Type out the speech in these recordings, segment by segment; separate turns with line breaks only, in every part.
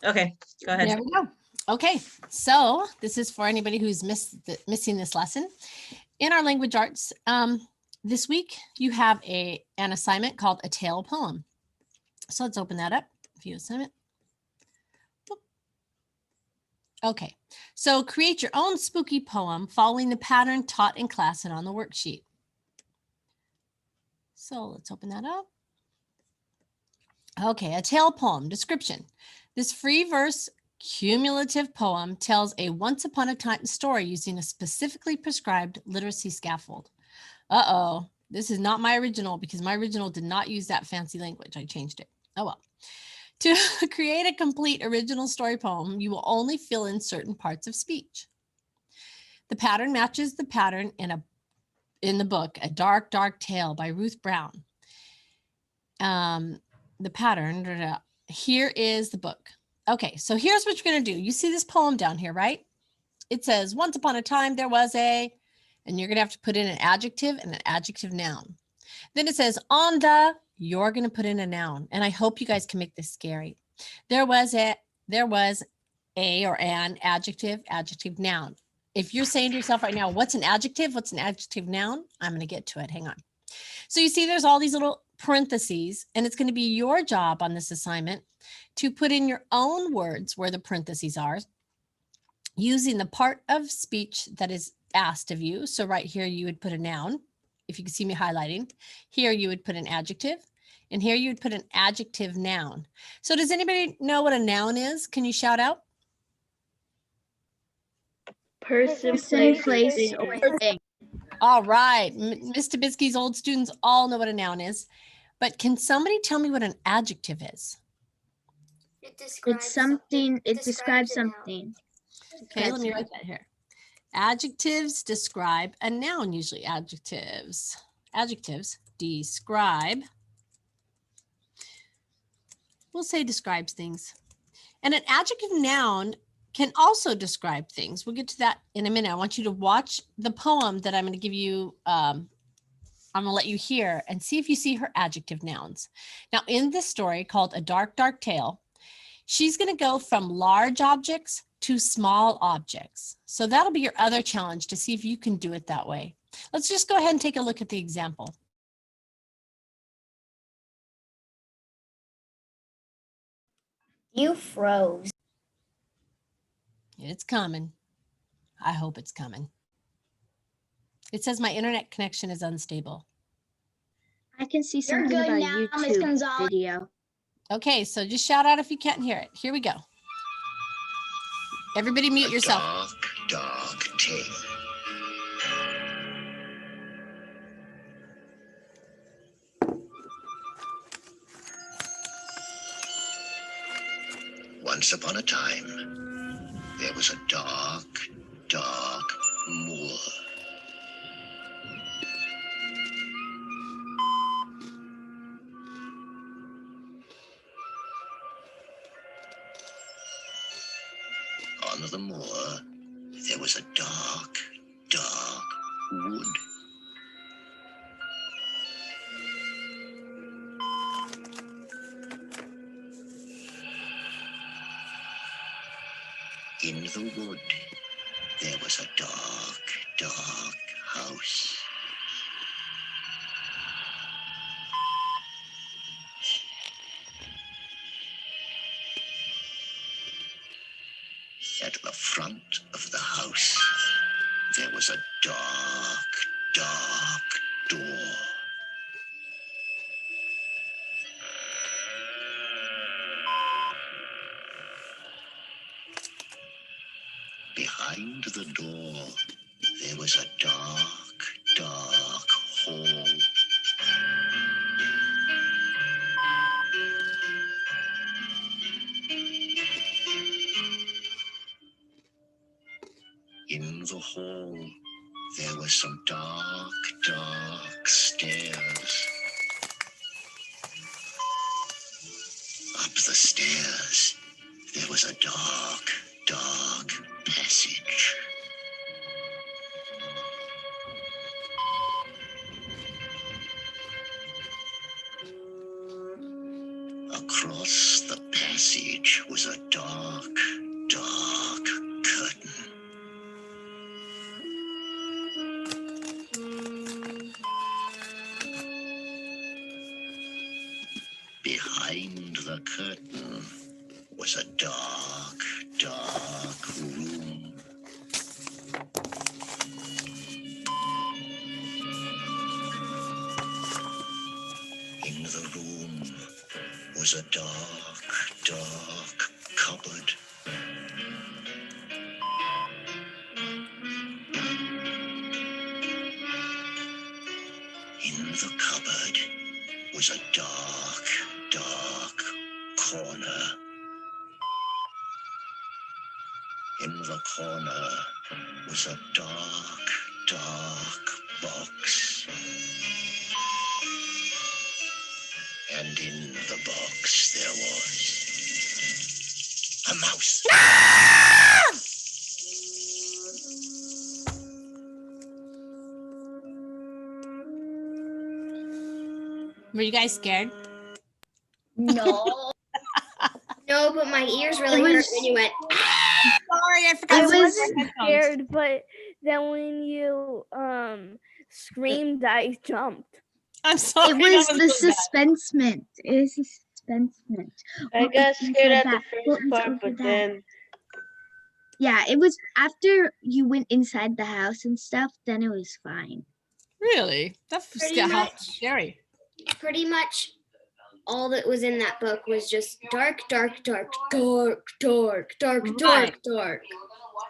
Okay, go ahead.
There we go. Okay, so this is for anybody who's missing this lesson. In our language arts, this week you have an assignment called a tale poem. So let's open that up. View assignment. Okay, so create your own spooky poem following the pattern taught in class and on the worksheet. So let's open that up. Okay, a tale poem description. This free verse cumulative poem tells a once upon a time story using a specifically prescribed literacy scaffold. Uh-oh, this is not my original because my original did not use that fancy language. I changed it. Oh well. To create a complete original story poem, you will only fill in certain parts of speech. The pattern matches the pattern in the book, A Dark, Dark Tale by Ruth Brown. The pattern, here is the book. Okay, so here's what you're going to do. You see this poem down here, right? It says, once upon a time there was a, and you're going to have to put in an adjective and an adjective noun. Then it says on the, you're going to put in a noun. And I hope you guys can make this scary. There was a or an adjective, adjective, noun. If you're saying to yourself right now, what's an adjective? What's an adjective noun? I'm going to get to it. Hang on. So you see there's all these little parentheses, and it's going to be your job on this assignment to put in your own words where the parentheses are using the part of speech that is asked of you. So right here, you would put a noun. If you can see me highlighting, here you would put an adjective, and here you would put an adjective noun. So does anybody know what a noun is? Can you shout out?
Person, place, or thing.
All right, Ms. Tabitsky's old students all know what a noun is, but can somebody tell me what an adjective is?
It describes something.
Okay, let me write that here. Adjectives describe a noun, usually adjectives. Adjectives describe, we'll say describes things. And an adjective noun can also describe things. We'll get to that in a minute. I want you to watch the poem that I'm going to give you. I'm going to let you hear and see if you see her adjective nouns. Now, in this story called A Dark, Dark Tale, she's going to go from large objects to small objects. So that'll be your other challenge to see if you can do it that way. Let's just go ahead and take a look at the example.
You froze.
It's coming. I hope it's coming. It says my internet connection is unstable.
I can see something about YouTube video.
Okay, so just shout out if you can't hear it. Here we go. Everybody mute yourself.
Dark, dark tale. Once upon a time, there was a dark, dark moor. On the moor, there was a dark, dark wood. In the wood, there was a dark, dark house. At the front of the house, there was a dark, dark door. Behind the door, there was a dark, dark hall. In the hall, there were some dark, dark stairs. Up the stairs, there was a dark, dark passage. Across the passage, passage was a dark, dark curtain. Behind the curtain was a dark, dark room. In the room was a dark, dark cupboard. In the cupboard was a dark, dark corner. In the corner was a dark, dark box. And in the box there was a mouse.
Were you guys scared?
No.
No, but my ears really hurt when you went.
Sorry, I forgot.
I
to wear
wasn't
my headphones.
Scared, but then when you screamed, I jumped.
I'm sorry.
It was
that
the
so bad.
suspensement. It was the suspensement.
I
What
got
was
scared
inside
at the
that?
first
What was
part,
over
but
that?
then
Yeah, it was after you went inside the house and stuff, then it was fine.
Really? That's
Pretty
how
much.
scary.
Pretty much all that was in that book was just dark, dark, dark, dark, dark, dark,
Right.
dark, dark.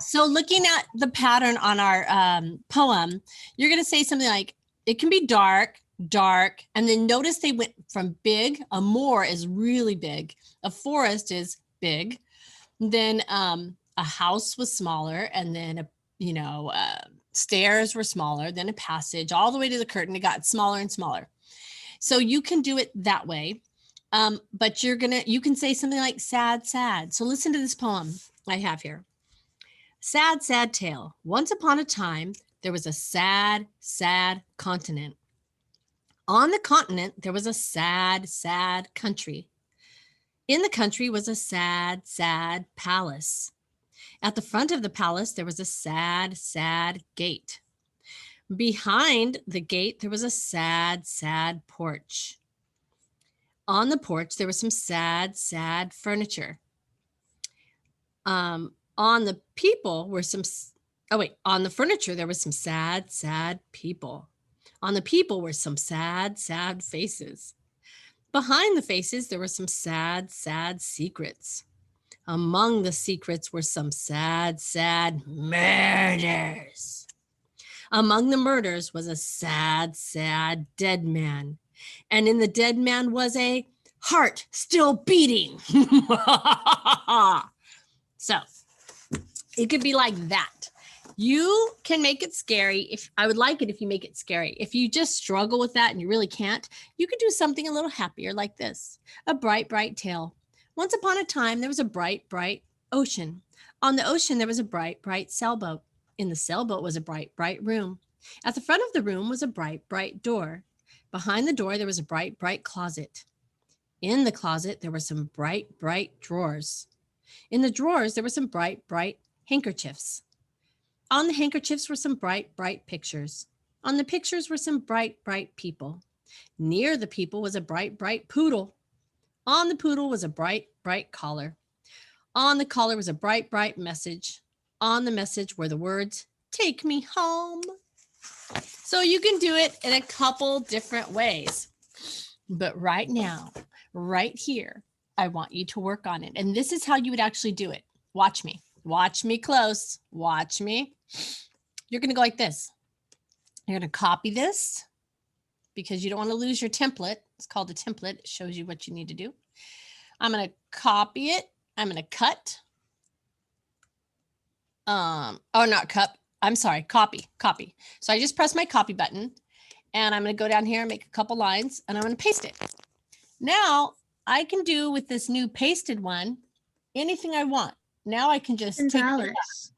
So looking at the pattern on our poem, you're going to say something like, it can be dark, dark, and then notice they went from big. A moor is really big. A forest is big. Then a house was smaller, and then stairs were smaller. Then a passage all the way to the curtain. It got smaller and smaller. So you can do it that way, but you can say something like sad, sad. So listen to this poem I have here. Sad, sad tale. Once upon a time, there was a sad, sad continent. On the continent, there was a sad, sad country. In the country was a sad, sad palace. At the front of the palace, there was a sad, sad gate. Behind the gate, there was a sad, sad porch. On the porch, there was some sad, sad furniture. On the people were on the furniture, there was some sad, sad people. On the people were some sad, sad faces. Behind the faces, there were some sad, sad secrets. Among the secrets were some sad, sad murders. Among the murders was a sad, sad dead man. And in the dead man was a heart still beating. So it could be like that. You can make it scary. I would like it if you make it scary. If you just struggle with that and you really can't, you could do something a little happier like this. A bright, bright tale. Once upon a time, there was a bright, bright ocean. On the ocean, there was a bright, bright sailboat. In the sailboat was a bright, bright room. At the front of the room was a bright, bright door. Behind the door, there was a bright, bright closet. In the closet, there were some bright, bright drawers. In the drawers, there were some bright, bright handkerchiefs. On the handkerchiefs were some bright, bright pictures. On the pictures were some bright, bright people. Near the people was a bright, bright poodle. On the poodle was a bright, bright collar. On the collar was a bright, bright message. On the message were the words, "Take me home." So you can do it in a couple different ways. But right now, right here, I want you to work on it. And this is how you would actually do it. Watch me. Watch me close. Watch me. You're going to go like this. You're going to copy this because you don't want to lose your template. It's called a template. It shows you what you need to do. I'm going to copy it. I'm going to cut. Not cut. I'm sorry, copy. So I just press my copy button and I'm going to go down here and make a couple lines and I'm going to paste it. Now I can do with this new pasted one anything I want. Now I can just take it out.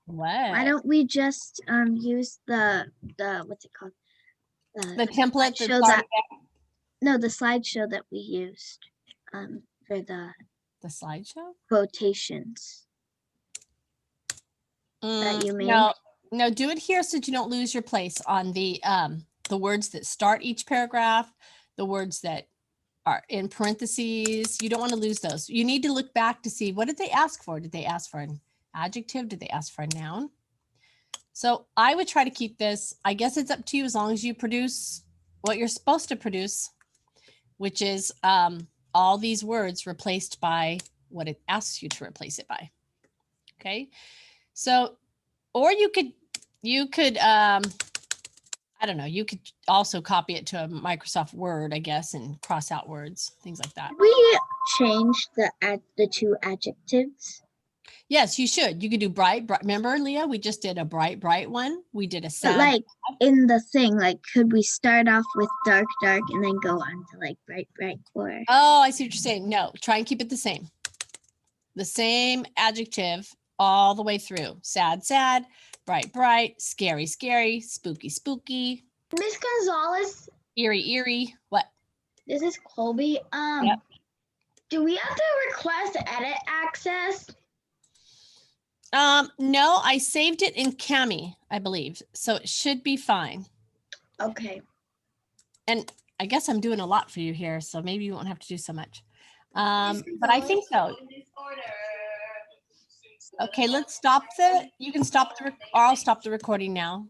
Why don't we just use the what's it called?
The template
slideshow the slideshow that we used for the
The slideshow?
quotations that you made?
No, do it here so that you don't lose your place on the words that start each paragraph, the words that are in parentheses. You don't want to lose those. You need to look back to see, what did they ask for? Did they ask for an adjective? Did they ask for a noun? So I would try to keep this. I guess it's up to you, as long as you produce what you're supposed to produce, which is all these words replaced by what it asks you to replace it by. Okay. So, or you could, I don't know, you could also copy it to a Microsoft Word, I guess, and cross out words, things like that.
We changed the two adjectives.
Yes, you should. You could do bright. Remember, Leah, we just did a bright one. We did a sad.
But like in the thing, like, could we start off with dark, dark, and then go on to like bright, bright, or?
Oh, I see what you're saying. No, try and keep it the same. The same adjective all the way through. Sad, sad, bright, bright, scary, scary, spooky, spooky.
Miss Gonzalez,
Eerie, eerie. What?
this is Colby.
Yep.
Do we have to request edit access?
No, I saved it in Cami, I believe. So it should be fine.
Okay.
And I guess I'm doing a lot for you here, so maybe you won't have to do so much. But I think so. Okay, let's stop you can stop or I'll stop the recording now.